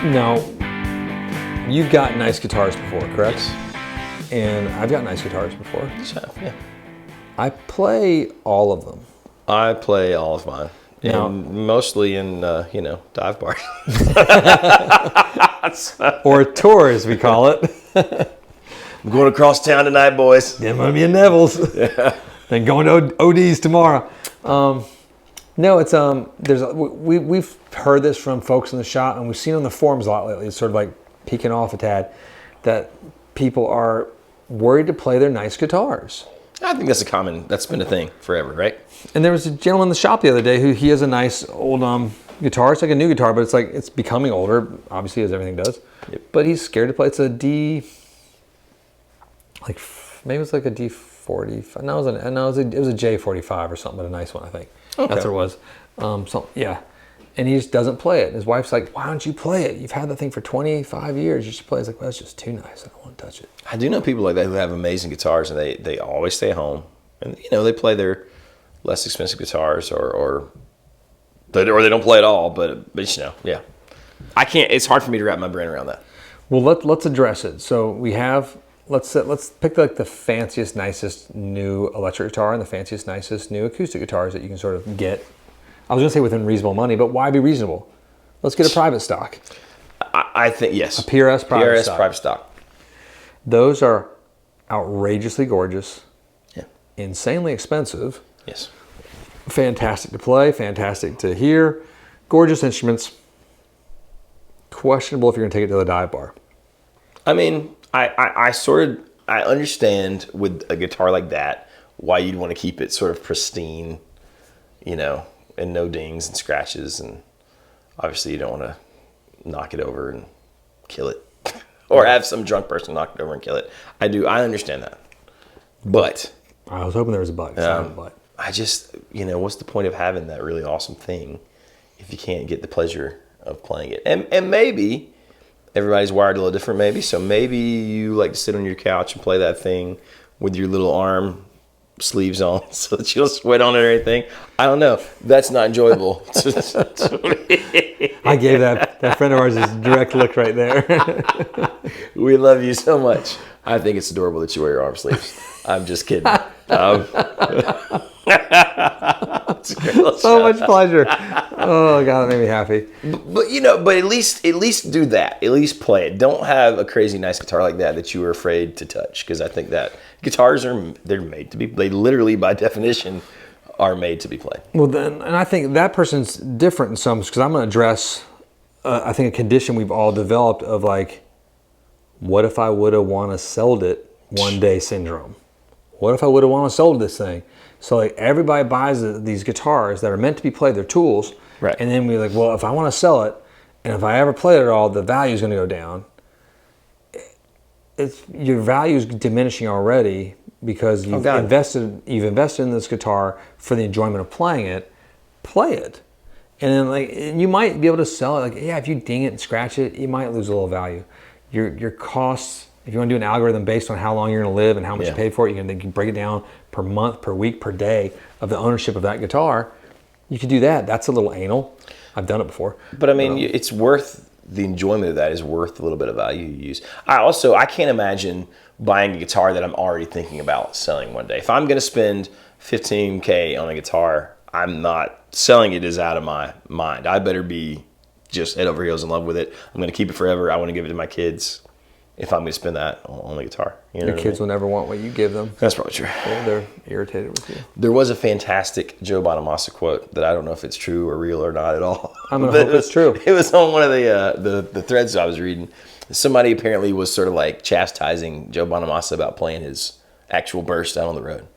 Now, you've got nice guitars before, correct? And I've got nice guitars before. Yeah. I play all of them. I play all of mine. Now, mostly in, dive bars. or a tour, as we call it. I'm going across town tonight, boys. Yeah, I'm going to be in Neville's. Yeah. Then going to OD's tomorrow. No, it's we've heard this from folks in the shop, and we've seen it on the forums a lot lately. It's sort of like peeking off a tad that people are worried to play their nice guitars. I think that's been a thing forever, right? And there was a gentleman in the shop the other day who he has a nice old guitar. It's like a new guitar, but it's becoming older, obviously, as everything does. Yep. But he's scared to play. It's a D, maybe it was like a D45. No, it was a J45 or something, but a nice one, I think. Okay. That's what it was. Yeah. And he just doesn't play it. And his wife's like, why don't you play it? You've had that thing for 25 years. You should play it. He's like, well, it's just too nice. I don't want to touch it. I do know people like that who have amazing guitars, and they always stay home. And, they play their less expensive guitars or they don't play at all. But yeah. I can't. It's hard for me to wrap my brain around that. Well, let's address it. So we have, let's pick like the fanciest, nicest new electric guitar and the fanciest, nicest new acoustic guitars that you can sort of get. I was going to say within reasonable money, but why be reasonable? Let's get a private stock. I think, yes. A PRS private stock. Those are outrageously gorgeous, insanely expensive. Yes. Fantastic to play, fantastic to hear, gorgeous instruments. Questionable if you're going to take it to the dive bar. I mean, I understand with a guitar like that why you'd want to keep it sort of pristine, and no dings and scratches, and obviously you don't want to knock it over and kill it or have some drunk person knock it over and kill it. I understand that, but I was hoping there was a but. I just, what's the point of having that really awesome thing if you can't get the pleasure of playing it? And maybe everybody's wired a little different, so maybe you like to sit on your couch and play that thing with your little arm sleeves on so that you don't sweat on it or anything. I don't know. That's not enjoyable. I gave that friend of ours a direct look right there. We love you so much. I think it's adorable that you wear your arm sleeves. I'm just kidding. So much pleasure. Oh God, that made me happy. But at least do that. At least play it. Don't have a crazy nice guitar like that you were afraid to touch, because I think that guitars they're made to be. They literally, by definition, are made to be played. Well, then, and I think that person's different in some, because I'm going to address, I think, a condition we've all developed of like, what if I would have want to sold it one day syndrome? What if I would have want to sold this thing? So like everybody buys these guitars that are meant to be played, they're tools. Right. And then we're like, well, if I want to sell it, and if I ever play it at all, the value is going to go down. Your value is diminishing already because you've invested in this guitar for the enjoyment of playing it. Play it. And then you might be able to sell it. If you ding it and scratch it, you might lose a little value. Your costs, if you want to do an algorithm based on how long you're going to live and how much you paid for it, you can break it down per month, per week, per day of the ownership of that guitar. You could do that. That's a little anal. I've done it before. But I mean, it's worth, the enjoyment of that is worth a little bit of value you use. I can't imagine buying a guitar that I'm already thinking about selling one day. If I'm going to spend $15K on a guitar, I'm not selling it, is out of my mind. I better be just head over heels in love with it. I'm going to keep it forever. I want to give it to my kids if I'm going to spend that on the guitar. Your kids will never want what you give them. That's probably true. They're irritated with you. There was a fantastic Joe Bonamassa quote that I don't know if it's true or real or not at all. I'm going to hope it's true. It was on one of the threads I was reading. Somebody apparently was sort of like chastising Joe Bonamassa about playing his actual burst out on the road.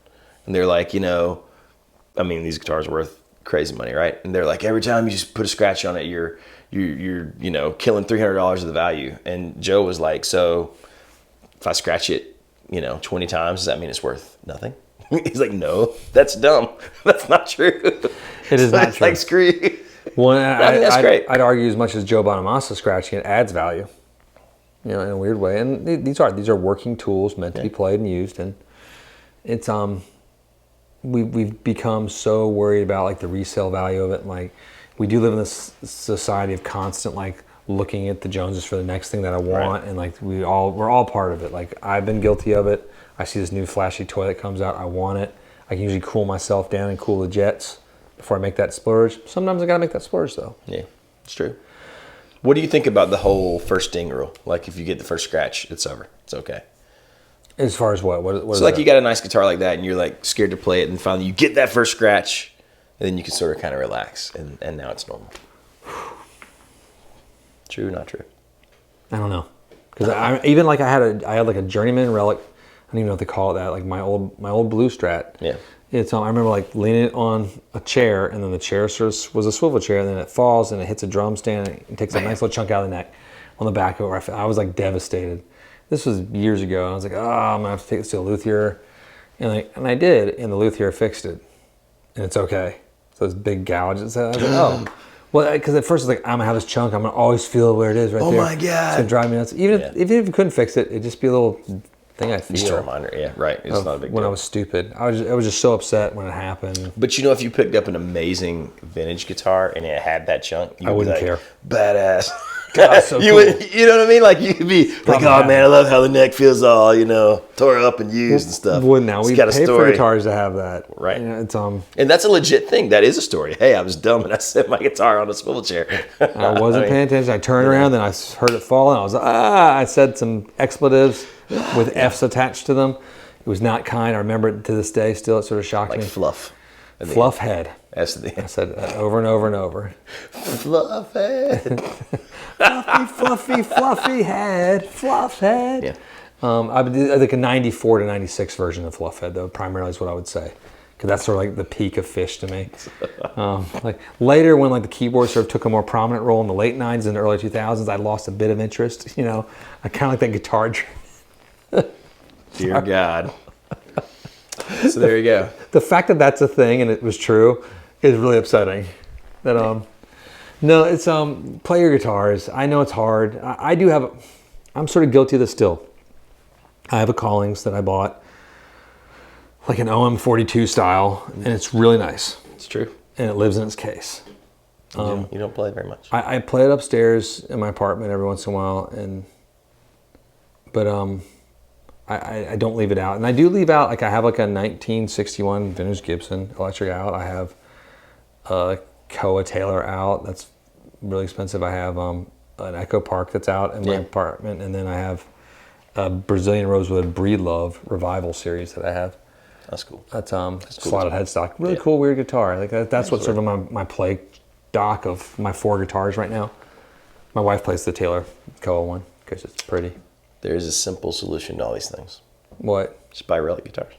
And they're like, these guitars are worth crazy money, right? And they're like, every time you just put a scratch on it, you're killing $300 of the value. And Joe was like, so if I scratch it, 20 times, does that mean it's worth nothing? He's like, no, that's dumb. That's not true. It is not true. Like, screw you. Well, that's great. I'd argue as much as Joe Bonamassa scratching it adds value, in a weird way. And these are working tools meant to be played and used. And it's we've become so worried about the resale value of it. We do live in this society of constant looking at the Joneses for the next thing that I want, and like we're all part of it. Like I've been guilty of it. I see this new flashy toy that comes out, I want it. I can usually cool myself down and cool the jets before I make that splurge. Sometimes I gotta make that splurge though. Yeah, it's true. What do you think about the whole first ding rule? Like if you get the first scratch, it's over. It's okay. As far as what is so like that? you got a nice guitar like that and you're like scared to play it, and finally you get that first scratch, and then you can sort of kind of relax, and now it's normal. True, not true? I don't know, because I even like I had like a journeyman relic. I don't even know what they call it that. Like my old blue Strat. Yeah. It's I remember like leaning it on a chair, and then the chair sort of was a swivel chair, and then it falls and it hits a drum stand and it takes a nice little chunk out of the neck on the back of it. I was like devastated. This was years ago, and I was like, oh, I'm gonna have to take this to a luthier, and I did, and the luthier fixed it, and it's okay. So this big gouge. I was like, oh. Well, because at first it's like, I'm gonna have this chunk. I'm gonna always feel where it is right there. Oh my God! It's gonna drive me nuts. Even if you couldn't fix it, it'd just be a little thing I feel. Just a reminder, yeah, right. It's not a big deal. When I was stupid, I was just so upset when it happened. But you know, if you picked up an amazing vintage guitar and it had that chunk, I wouldn't care. Badass. God, so you cool. would, you know what I mean? Like you'd be like, oh man, I love how the neck feels all, tore up and used and stuff. Well, now we pay for guitars to have that, right? It's and that's a legit thing. That is a story. Hey, I was dumb and I set my guitar on a swivel chair. I wasn't paying attention. I turned around, then I heard it fall, and I was I said some expletives with F's attached to them. It was not kind. I remember it to this day. Still, it sort of shocked me. Like fluff. Fluff head. I said that over and over and over. Fluff head. fluffy head. Fluff head. Yeah. I think a 94 to 96 version of Fluff head, though, primarily is what I would say. Because that's sort of like the peak of Fish to me. Like later, when like the keyboard sort of took a more prominent role in the late 90s and the early 2000s, I lost a bit of interest. I kind of like that guitar. Dear God. So there you go. The fact that that's a thing and it was true is really upsetting. That no, it's play your guitars. I know it's hard. I do have. I'm sort of guilty of this still. I have a Collings that I bought, like an OM42 style, and it's really nice. It's true. And it lives in its case. You don't play very much. I play it upstairs in my apartment every once in a while, but I don't leave it out. And I do leave out, like I have like a 1961 vintage Gibson electric out. I have a Koa Taylor out. That's really expensive. I have an Echo Park that's out in my apartment. And then I have a Brazilian Rosewood Breedlove Revival series that I have. That's cool. That's slotted headstock. Really cool, weird guitar. Like that's what's sort of my play dock of my 4 guitars right now. My wife plays the Taylor Koa one because it's pretty. There is a simple solution to all these things. What? Just buy relic guitars.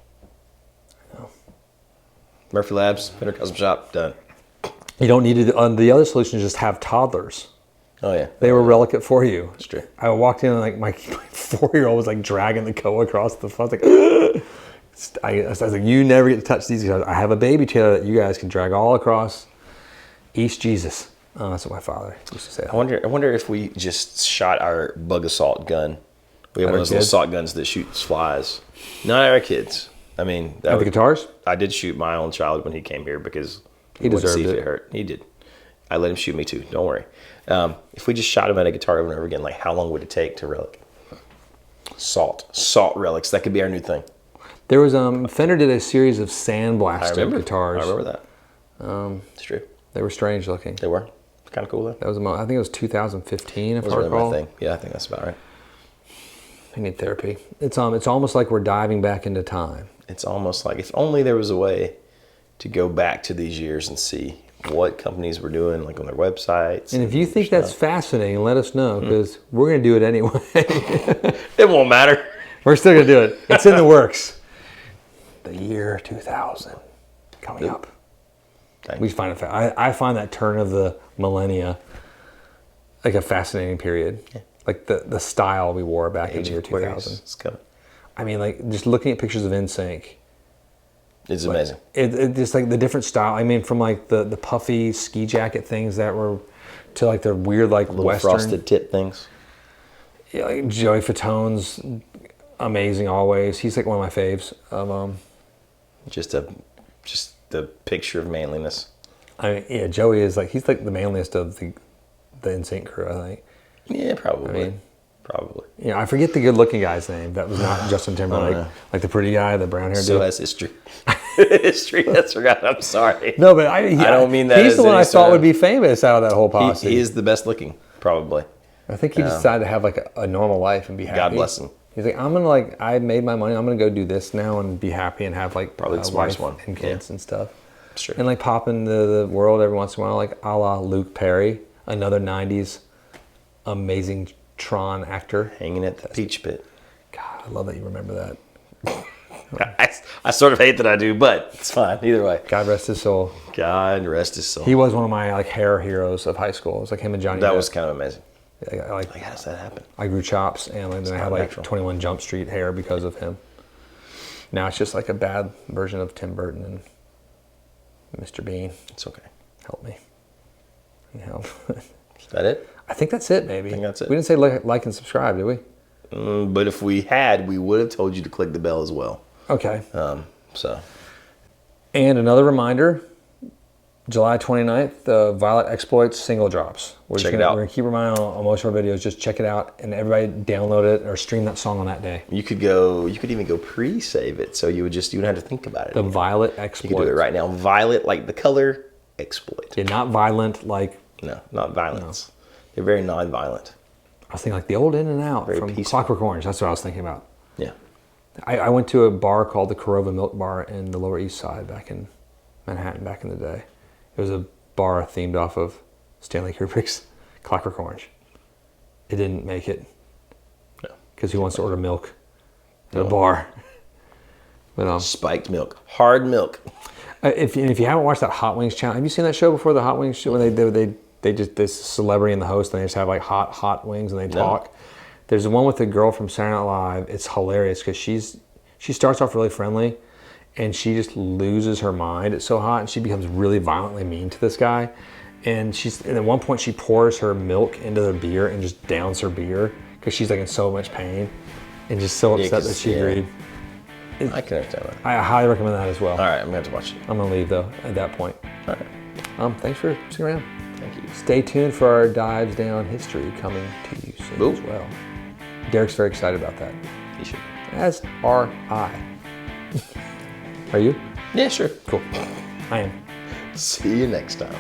I know. Murphy Labs, Fender Custom Shop, done. You don't need to. The other solution is just have toddlers. Oh yeah. They will relic it for you. That's true. I walked in and like my 4-year-old was like dragging the Koa across the front. I was like, I was like, you never get to touch these guitars. I have a baby Taylor that you guys can drag all across East Jesus. Oh, that's what my father used to say. I wonder if we just shot our bug assault gun. We have one of those little assault guns that shoots flies. Not our kids. I mean, the guitars? I did shoot my own child when he came here because he deserved see if it hurt. He did. I let him shoot me too. Don't worry. If we just shot him at a guitar over and over again, like how long would it take to relic? Salt relics. That could be our new thing. There was Fender did a series of sandblasted guitars. I remember that. It's true. They were strange looking. They were. Kind of cool though. That was I think it was 2015 if I recall. Really my thing. Yeah, I think that's about right. I need therapy. It's almost like we're diving back into time. It's almost like if only there was a way to go back to these years and see what companies were doing, like on their websites. And if you think that's fascinating, let us know because we're going to do it anyway. It won't matter. We're still going to do it. It's in the works. The year 2000 coming up. We find it. I find that turn of the millennia like a fascinating period. Yeah. Like the style we wore back in the year 2000. It's coming. I mean, like just looking at pictures of NSYNC. It's amazing. It just like the different style. I mean, from like the puffy ski jacket things that were to like the weird like little Western frosted tip things. Yeah, like Joey Fatone's amazing always. He's like one of my faves. Just the picture of manliness. I mean, yeah, Joey is like he's like the manliest of the NSYNC crew. I think Yeah, probably. I mean, probably. I forget the good-looking guy's name. That was not Justin Timberlake. Like the pretty guy, the brown hair dude. So that's history. History, that's forgotten. I'm sorry. No, but I don't mean that. He's the one I thought would be famous out of that whole posse. He is the best looking, probably. I think he decided to have like a normal life and be happy. God bless him. He's like, I made my money. I'm gonna go do this now and be happy and have like probably the smartest one and kids and stuff. Sure. And like pop in the world every once in a while, like a la Luke Perry, another '90s amazing Tron actor. Hanging at the Peach Pit. God, I love that you remember that. I sort of hate that I do, but it's fine either way. God rest his soul. God rest his soul. He was one of my like hair heroes of high school. It was like him and Johnny. That Depp. was kind of amazing. Like how does that happen? I grew chops and then I had like natural. 21 Jump Street hair because of him. Now it's just like a bad version of Tim Burton and Mr. Bean. It's okay. Help me. Is that it? I think that's it, maybe. I think that's it. We didn't say like and subscribe, did we? But if we had, we would have told you to click the bell as well. Okay. So. And another reminder, July 29th, the Violet Exploits single drops. Check it out. We're going to keep reminding on most of our videos, just check it out and everybody download it or stream that song on that day. You could even go pre-save it, so you wouldn't have to think about it. The Violet Exploits. You could do it right now. Violet, like the color, exploit. Yeah, not violent like... No, not violence. No. They're very non-violent. I was thinking like the old In and Out very from peaceful. Clockwork Orange. That's what I was thinking about. Yeah. I went to a bar called the Corova Milk Bar in the Lower East Side back in Manhattan back in the day. It was a bar themed off of Stanley Kubrick's Clockwork Orange. It didn't make it. No. Because who wants to order milk at a bar? But, spiked milk. Hard milk. If you haven't watched that Hot Wings channel, have you seen that show before, the Hot Wings show, when they just, this celebrity and the host, and they just have like hot wings and they talk? There's the one with the girl from Saturday Night Live. It's hilarious because she starts off really friendly and she just loses her mind. It's so hot and she becomes really violently mean to this guy. And at one point she pours her milk into the beer and just downs her beer because she's like in so much pain and just so upset that she agreed. I can understand that. I highly recommend that as well. All right, I'm going to have to watch it. I'm going to leave though at that point. All right. Thanks for sticking around. Thank you. Stay tuned for our Dives Down history coming to you soon as well. Derek's very excited about that. You should. As are I. Are you? Yeah, sure. Cool. I am. See you next time.